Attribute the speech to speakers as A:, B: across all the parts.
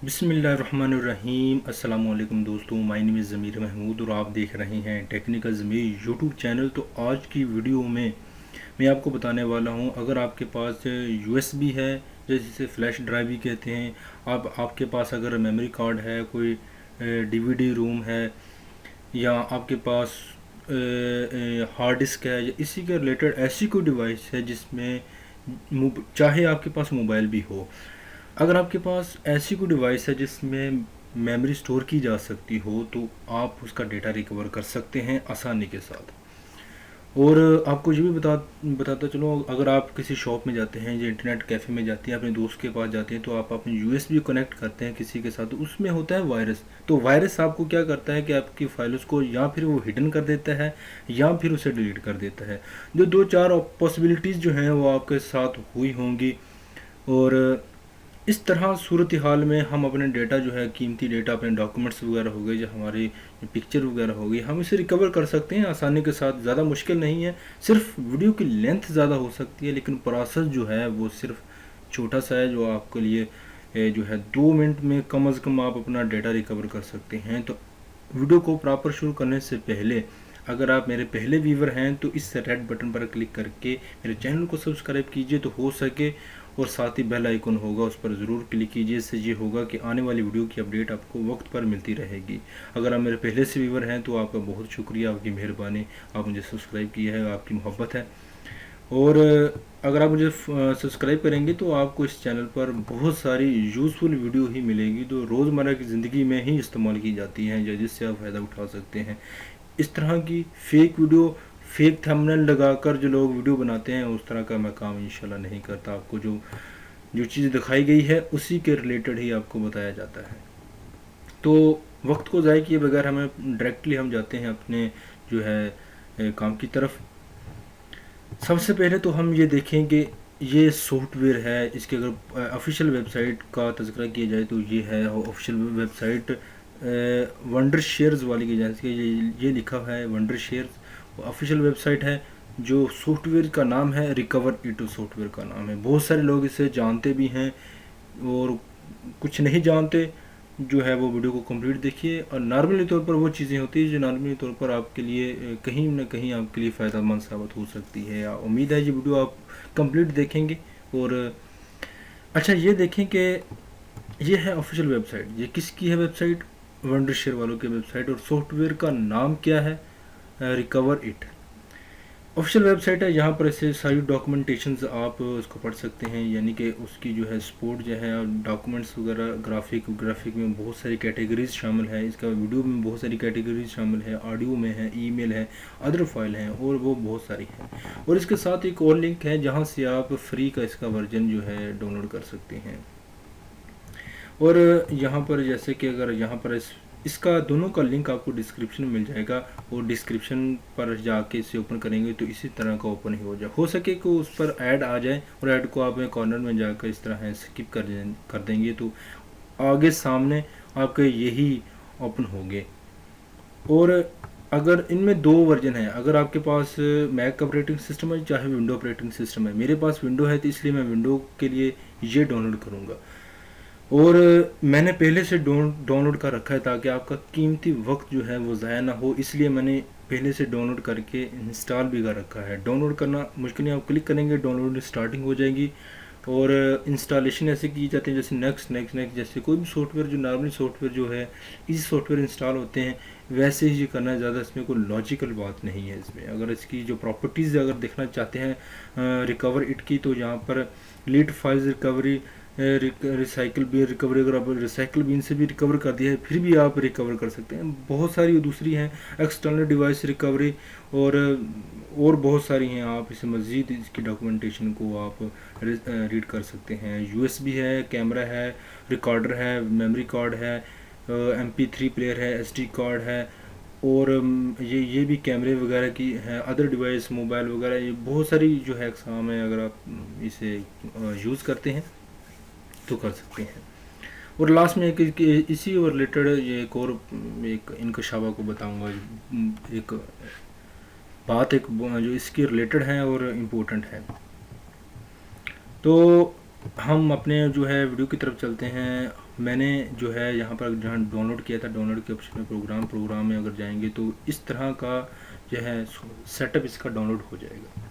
A: बिस्मिल्लाहिर्रहमानिर्रहीम। अस्सलाम वालेकुम दोस्तों, माय नेम इज़ ज़मीर महमूद और आप देख रहे हैं टेक्निकल ज़मीर यूट्यूब चैनल। तो आज की वीडियो में मैं आपको बताने वाला हूं, अगर आपके पास यूएसबी है, जैसे फ्लैश ड्राइव भी कहते हैं, आपके पास अगर मेमोरी कार्ड है, कोई डीवीडी रूम है, या आपके पास हार्ड डिस्क है, या इसी के रिलेटेड ऐसी कोई डिवाइस है जिसमें चाहे आपके पास मोबाइल भी हो, अगर आपके पास ऐसी कोई डिवाइस है जिसमें मेमोरी स्टोर की जा सकती हो, तो आप उसका डेटा रिकवर कर सकते हैं आसानी के साथ। और आपको ये भी बताता चलो, अगर आप किसी शॉप में जाते हैं या इंटरनेट कैफ़े में जाते हैं, अपने दोस्त के पास जाते हैं, तो आप अपने यूएसबी कनेक्ट करते हैं किसी के साथ, तो उसमें होता है वायरस। तो वायरस आपको क्या करता है कि आपकी फाइल्स को या फिर वो हिडन कर देता है या फिर उसे डिलीट कर देता है। जो दो चार पॉसिबिलिटीज़ जो हैं वो आपके साथ हुई होंगी। और इस तरह सूरत हाल में हम अपने डेटा जो है, कीमती डेटा, अपने डॉक्यूमेंट्स वगैरह हो गए, जो हमारी पिक्चर वगैरह हो गई, हम इसे रिकवर कर सकते हैं आसानी के साथ। ज़्यादा मुश्किल नहीं है, सिर्फ वीडियो की लेंथ ज़्यादा हो सकती है, लेकिन प्रोसेस जो है वो सिर्फ छोटा सा है, जो आपके लिए जो है 2 मिनट में कम अज़ कम आप अपना डेटा रिकवर कर सकते हैं। तो वीडियो को प्रॉपर शुरू करने से पहले, अगर आप मेरे पहले व्यूवर हैं तो इस रेड बटन पर क्लिक करके मेरे चैनल को सब्सक्राइब कीजिए तो हो सके, और साथ ही बेल आइकन होगा उस पर ज़रूर क्लिक कीजिए। इससे ये होगा कि आने वाली वीडियो की अपडेट आपको वक्त पर मिलती रहेगी। अगर आप मेरे पहले से व्यूवर हैं तो आपका बहुत शुक्रिया, आपकी मेहरबानी, आप मुझे सब्सक्राइब किया है, आपकी मोहब्बत है। और अगर आप मुझे सब्सक्राइब करेंगे तो आपको इस चैनल पर बहुत सारी यूज़फुल वीडियो ही मिलेगी, जो रोज़मर्रा की ज़िंदगी में ही इस्तेमाल की जाती हैं, या जिससे आप फ़ायदा उठा सकते हैं। इस तरह की फेक वीडियो, फेक थंबनेल लगाकर जो लोग वीडियो बनाते हैं, उस तरह का मैं काम इंशाल्लाह नहीं करता। आपको जो जो चीज़ दिखाई गई है उसी के रिलेटेड ही आपको बताया जाता है। तो वक्त को ज़ाय किए बगैर हम जाते हैं अपने जो है काम की तरफ। सबसे पहले तो हम ये देखें कि ये सॉफ्टवेयर है, इसके अगर ऑफिशियल वेबसाइट का तज़किरा किया जाए तो ये है ऑफिशियल वेबसाइट वंडर शेयर्स वाली की एजेंसी है। ये लिखा है वंडर शेयर्स, ऑफिशियल वेबसाइट है। जो सॉफ्टवेयर का नाम है रिकवर इट सॉफ्टवेयर का नाम है। बहुत सारे लोग इसे जानते भी हैं और कुछ नहीं जानते। जो है वो वीडियो को कंप्लीट देखिए, और नॉर्मली तौर पर वो चीज़ें होती हैं जो नॉर्मली तौर पर आपके लिए कहीं ना कहीं आपके लिए फ़ायदेमंद साबित हो सकती है। या उम्मीद है ये वीडियो आप कंप्लीट देखेंगे। और अच्छा, ये देखें कि ये है ऑफिशियल वेबसाइट। ये किसकी है वेबसाइट? वंडर शेयर वालों की वेबसाइट। और सॉफ्टवेयर का नाम क्या है? रिकवर इट ऑफिशियल वेबसाइट है। यहाँ पर ऐसे सारी डॉक्यूमेंटेशंस आप उसको पढ़ सकते हैं, यानी कि उसकी जो है सपोर्ट जो है, डॉक्यूमेंट्स वगैरह, ग्राफिक में बहुत सारी कैटेगरीज शामिल है, इसका वीडियो में बहुत सारी कैटेगरीज शामिल है, ऑडियो में है, ईमेल है, अदर फाइल हैं, और वो बहुत सारी हैं। और इसके साथ एक और लिंक है जहाँ से आप फ्री का इसका वर्जन जो है डाउनलोड कर सकते हैं। और यहाँ पर जैसे कि अगर यहाँ पर इसका दोनों का लिंक आपको डिस्क्रिप्शन में मिल जाएगा, और डिस्क्रिप्शन पर जाके इसे ओपन करेंगे तो इसी तरह का ओपन ही हो सके कि उस पर ऐड आ जाए, और ऐड को आप कॉर्नर में जाकर इस तरह स्किप कर देंगे तो आगे सामने आपके यही ओपन होंगे। और अगर इनमें दो वर्जन है, अगर आपके पास मैक ऑपरेटिंग सिस्टम है चाहे विंडो ऑपरेटिंग सिस्टम है, मेरे पास विंडो है तो इसलिए मैं विंडो के लिए ये डाउनलोड करूँगा। और मैंने पहले से डाउनलोड कर रखा है ताकि आपका कीमती वक्त जो है वो ज़ाया ना हो, इसलिए मैंने पहले से डाउनलोड करके इंस्टॉल भी कर रखा है। डाउनलोड करना मुश्किल नहीं, आप क्लिक करेंगे डाउनलोड स्टार्टिंग हो जाएगी। और इंस्टॉलेशन ऐसे की जाती है जैसे नेक्स्ट नेक्स्ट नेक्स्ट, जैसे कोई भी सॉफ्टवेयर जो नॉर्मली सॉफ्टवेयर जो है, इसी सॉफ्टवेयर इंस्टॉल होते हैं वैसे ही ये करना है। ज़्यादा इसमें कोई लॉजिकल बात नहीं है इसमें। अगर इसकी जो प्रॉपर्टीज़ अगर देखना चाहते हैं रिकवर इट की, तो यहाँ पर lead files recovery, recycle bin recovery, अगर आप रिसाइकिल बिन से भी रिकवर कर दिया है फिर भी आप रिकवर कर सकते हैं। बहुत सारी दूसरी हैं, एक्सटर्नल डिवाइस रिकवरी, और बहुत सारी हैं। आप इसे मज़ीद इसकी डॉक्यूमेंटेशन को आप रीड कर सकते हैं। यूएसबी है, कैमरा है, रिकॉर्डर है, मेमोरी कार्ड है, MP3 प्लेयर है, SD कार्ड है, और ये भी कैमरे वगैरह की है, अदर डिवाइस मोबाइल वगैरह, ये बहुत सारी जो है अक़साम है। अगर आप इसे यूज़ करते हैं तो कर सकते हैं। और लास्ट में इसी और रिलेटेड ये एक इनकशाफा को बताऊंगा, एक बात, एक जो इसके रिलेटेड है और इम्पोर्टेंट है। तो हम अपने जो है वीडियो की तरफ चलते हैं। मैंने जो है यहाँ पर जहाँ डाउनलोड किया था, डाउनलोड के ऑप्शन में प्रोग्राम में अगर जाएंगे तो इस तरह का जो है सेटअप इसका डाउनलोड हो जाएगा।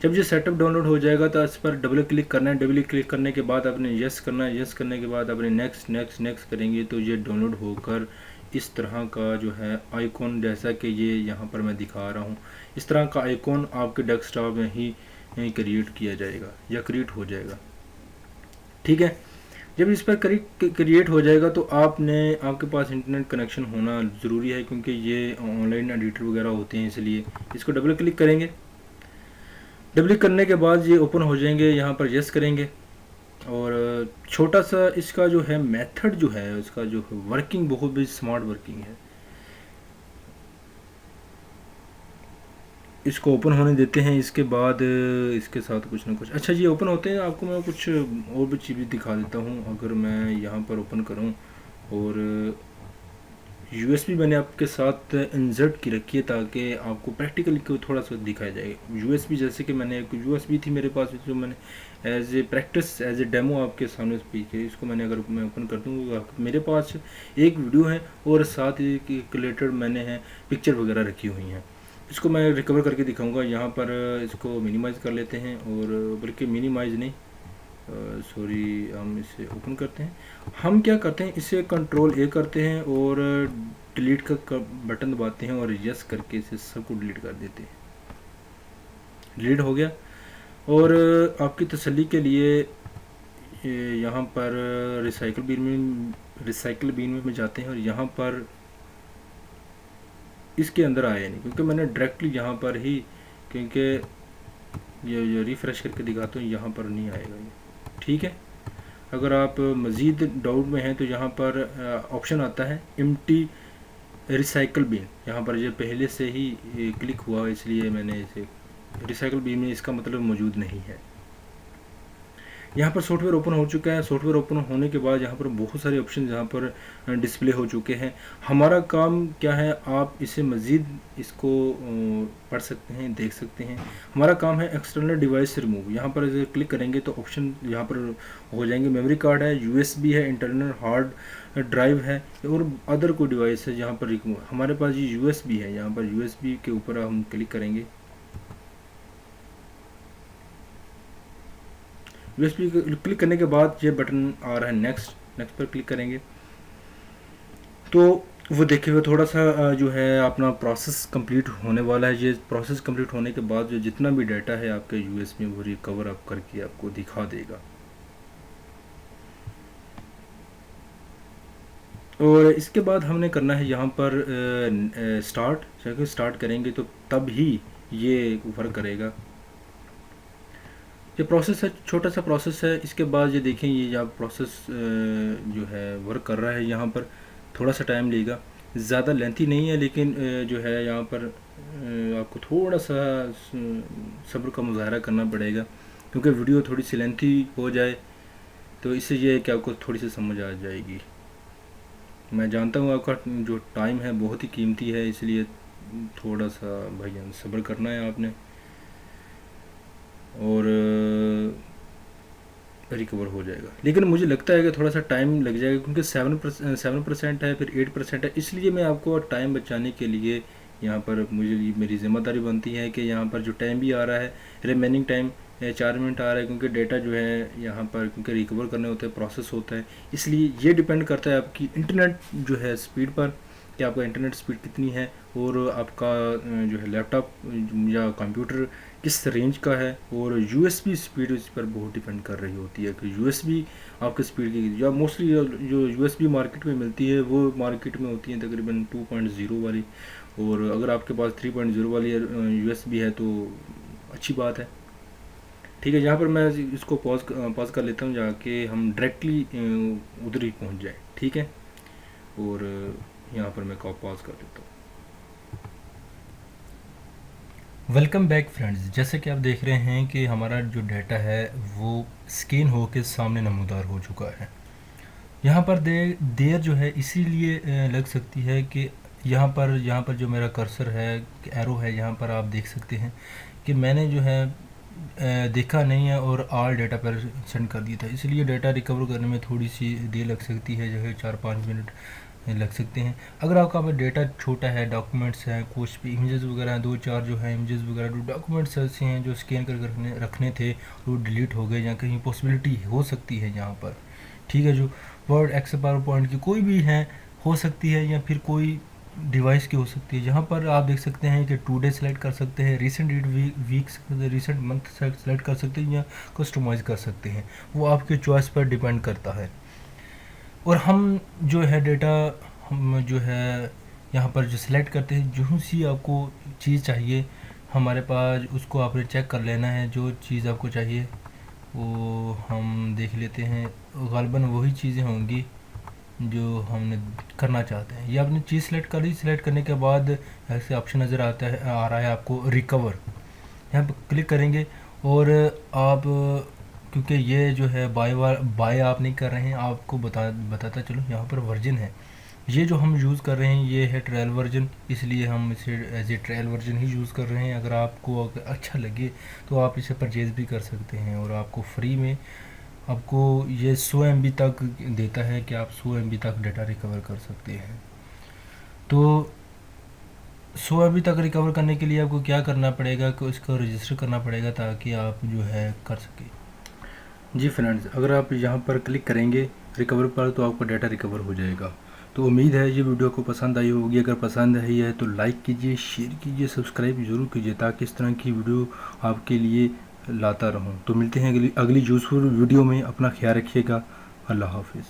A: जब ये सेटअप डाउनलोड हो जाएगा तो इस पर डबल क्लिक करना है। डबल क्लिक करने के बाद आपने यस करना है। यस करने के बाद आपने नेक्स्ट नेक्स्ट नेक्स्ट करेंगे तो ये डाउनलोड होकर इस तरह का जो है आइकॉन, जैसा कि ये यहाँ पर मैं दिखा रहा हूँ, इस तरह का आइकॉन आपके डेस्कटॉप में ही क्रिएट किया जाएगा या क्रिएट हो जाएगा। ठीक है, जब इस पर क्रिएट हो जाएगा तो आपके पास इंटरनेट कनेक्शन होना ज़रूरी है, क्योंकि ये ऑनलाइन एडिटर वगैरह होते हैं, इसलिए इसको डबल क्लिक करेंगे। डबल क्लिक करने के बाद ये ओपन हो जाएंगे। यहाँ पर यस करेंगे और छोटा सा इसका जो है मेथड जो है, उसका जो वर्किंग बहुत भी स्मार्ट वर्किंग है। इसको ओपन होने देते हैं। इसके बाद इसके साथ कुछ ना कुछ, अच्छा ये ओपन होते हैं, आपको मैं कुछ और भी चीज़ें दिखा देता हूँ। अगर मैं यहाँ पर ओपन करूँ और यूएसबी मैंने आपके साथ इंसर्ट की रखी है ताकि आपको प्रैक्टिकली को थोड़ा सा दिखाया जाए। यूएसबी जैसे कि मैंने एक यूएसबी थी मेरे पास, जो मैंने as a practice as a demo आपके सामने स्पीक है। इसको मैंने अगर मैं ओपन कर दूँ, मेरे पास एक वीडियो है और साथ ही रिलेटेड मैंने है पिक्चर वगैरह रखी हुई हैं। इसको मैं रिकवर करके दिखाऊंगा। यहाँ पर इसको मिनिमाइज़ कर लेते हैं, और बल्कि मिनिमाइज़ नहीं, सॉरी, हम इसे ओपन करते हैं। हम क्या करते हैं, इसे कंट्रोल ए करते हैं और डिलीट का बटन दबाते हैं और यस करके इसे सबको डिलीट कर देते हैं। डिलीट हो गया। और आपकी तसल्ली के लिए यहाँ पर रिसाइकल बीन में जाते हैं और यहाँ पर इसके अंदर आया नहीं, क्योंकि मैंने डायरेक्टली यहाँ पर ही, क्योंकि ये रिफ़्रेश करके दिखाता हूँ, यहाँ पर नहीं आएगा ये। ठीक है, अगर आप मज़ीद डाउट में हैं तो यहाँ पर ऑप्शन आता है एम्प्टी रिसाइकल बीन। यहाँ पर ये पहले से ही क्लिक हुआ, इसलिए मैंने इसे रिसाइकल बीन में इसका मतलब मौजूद नहीं है। यहाँ पर सॉफ्टवेयर ओपन हो चुका है। सॉफ्टवेयर ओपन होने के बाद यहाँ पर बहुत सारे ऑप्शन यहाँ पर डिस्प्ले हो चुके हैं। हमारा काम क्या है, आप इसे मज़ीद इसको पढ़ सकते हैं, देख सकते हैं। हमारा काम है एक्सटर्नल डिवाइस रिमूव। यहाँ पर क्लिक करेंगे तो ऑप्शन यहाँ पर हो जाएंगे। मेमोरी कार्ड है, यूएसबी है, इंटरनल हार्ड ड्राइव है और अदर कोई डिवाइस है। यहाँ पर हमारे पास ये यूएसबी है। यहाँ पर यूएसबी के ऊपर हम क्लिक करेंगे। यूएसबी क्लिक करने के बाद ये बटन आ रहा है नेक्स्ट। नेक्स्ट पर क्लिक करेंगे तो वो देखिए वो थोड़ा सा जो है अपना प्रोसेस कंप्लीट होने वाला है। ये प्रोसेस कंप्लीट होने के बाद जो जितना भी डाटा है आपके यूएसबी में वो रिकवर अप करके आपको दिखा देगा। और इसके बाद हमने करना है यहाँ पर स्टार्ट करेंगे तो तब ही ये वर्क करेगा। ये प्रोसेस है, छोटा सा प्रोसेस है। इसके बाद ये देखें, ये यहाँ प्रोसेस जो है वर्क कर रहा है। यहाँ पर थोड़ा सा टाइम लेगा, ज़्यादा लेंथी नहीं है, लेकिन जो है यहाँ पर आपको थोड़ा सा सब्र का मुजाहरा करना पड़ेगा, क्योंकि वीडियो थोड़ी सी लेंथी हो जाए तो इससे ये है कि आपको थोड़ी सी समझ आ जाएगी। मैं जानता हूँ आपका जो टाइम है बहुत ही कीमती है, इसलिए थोड़ा सा भाईजान सब्र करना है आपने, और रिकवर हो जाएगा। लेकिन मुझे लगता है कि थोड़ा सा टाइम लग जाएगा, क्योंकि 7% है, फिर 8% है। इसलिए मैं आपको टाइम बचाने के लिए यहाँ पर मेरी ज़िम्मेदारी बनती है कि यहाँ पर जो टाइम भी आ रहा है, रिमेनिंग टाइम 4 मिनट आ रहा है, क्योंकि डेटा जो है यहाँ पर क्योंकि रिकवर करने होते हैं, प्रोसेस होता है। इसलिए ये डिपेंड करता है आपकी इंटरनेट जो है स्पीड पर, कि आपका इंटरनेट स्पीड कितनी है, और आपका जो है लैपटॉप या कंप्यूटर किस रेंज का है, और यूएसबी स्पीड इस पर बहुत डिपेंड कर रही होती है कि यूएसबी आपके स्पीड की, या मोस्टली जो यूएसबी मार्केट में मिलती है वो मार्केट में होती है तकरीबन 2.0 वाली, और अगर आपके पास 3.0 वाली यूएसबी है तो अच्छी बात है। ठीक है, यहाँ पर मैं इसको पॉज कर लेता हूँ, जाके हम डायरेक्टली उधर ही पहुँच जाए। ठीक है, और यहाँ पर मैं पॉज कर लेता हूँ। वेलकम बैक फ्रेंड्स, जैसे कि आप देख रहे हैं कि हमारा जो डाटा है वो स्कैन होकर सामने नमूदार हो चुका है। यहाँ पर देर जो है इसीलिए लग सकती है कि यहाँ पर जो मेरा कर्सर है, एरो है, यहाँ पर आप देख सकते हैं कि मैंने जो है देखा नहीं है और ऑल डेटा पर सेंड कर दिया था, इसलिए डेटा रिकवर करने में थोड़ी सी देर लग सकती है, जो है 4-5 मिनट लग सकते हैं। अगर आपका डेटा छोटा है, डॉक्यूमेंट्स हैं, कुछ भी इमेजेस वगैरह हैं, 2-4 जो है इमेजेस वगैरह, जो डॉक्यूमेंट्स ऐसे हैं जो स्कैन कर रखने थे वो डिलीट हो गए, या कहीं पॉसिबिलिटी हो सकती है यहाँ पर, ठीक है। जो वर्ड, एक्सेल, पावर पॉइंट की कोई भी है हो सकती है, या फिर कोई डिवाइस की हो सकती है, जहाँ पर आप देख सकते हैं कि टुडे सेलेक्ट कर सकते हैं, recent date, weeks, recent month select कर सकते हैं, या कस्टमाइज़ कर सकते हैं, वो आपके चॉइस पर डिपेंड करता है। और हम जो है डेटा, हम जो है यहाँ पर जो सिलेक्ट करते हैं, जो सी आपको चीज़ चाहिए हमारे पास, उसको आपने चेक कर लेना है। जो चीज़ आपको चाहिए वो हम देख लेते हैं, ग़ालिबन वही चीज़ें होंगी जो हमने करना चाहते हैं। ये आपने चीज़ सेलेक्ट कर ली, सेलेक्ट करने के बाद ऐसे ऑप्शन नज़र आ रहा है आपको रिकवर, यहाँ पर क्लिक करेंगे। और आप, क्योंकि ये जो है बाय आप नहीं कर रहे हैं, आपको बताता चलो, यहाँ पर वर्जन है, ये जो हम यूज़ कर रहे हैं ये है ट्रायल वर्जन, इसलिए हम इसे एज ए ट्रायल वर्जन ही यूज़ कर रहे हैं। अगर आपको अच्छा लगे तो आप इसे परचेज़ भी कर सकते हैं, और आपको फ्री में आपको ये 100 MB तक देता है कि आप 100 MB तक डेटा रिकवर कर सकते हैं। तो 100 MB तक रिकवर करने के लिए आपको क्या करना पड़ेगा कि इसको रजिस्टर करना पड़ेगा, ताकि आप जो है कर सकें। जी फ्रेंड्स, अगर आप यहाँ पर क्लिक करेंगे रिकवर पर तो आपका डेटा रिकवर हो जाएगा। तो उम्मीद है ये वीडियो आपको पसंद आई होगी। अगर पसंद आई है तो लाइक कीजिए, शेयर कीजिए, सब्सक्राइब ज़रूर कीजिए, ताकि इस तरह की वीडियो आपके लिए लाता रहूं। तो मिलते हैं अगली यूज़फुल वीडियो में। अपना ख्याल रखिएगा। अल्लाह हाफिज़।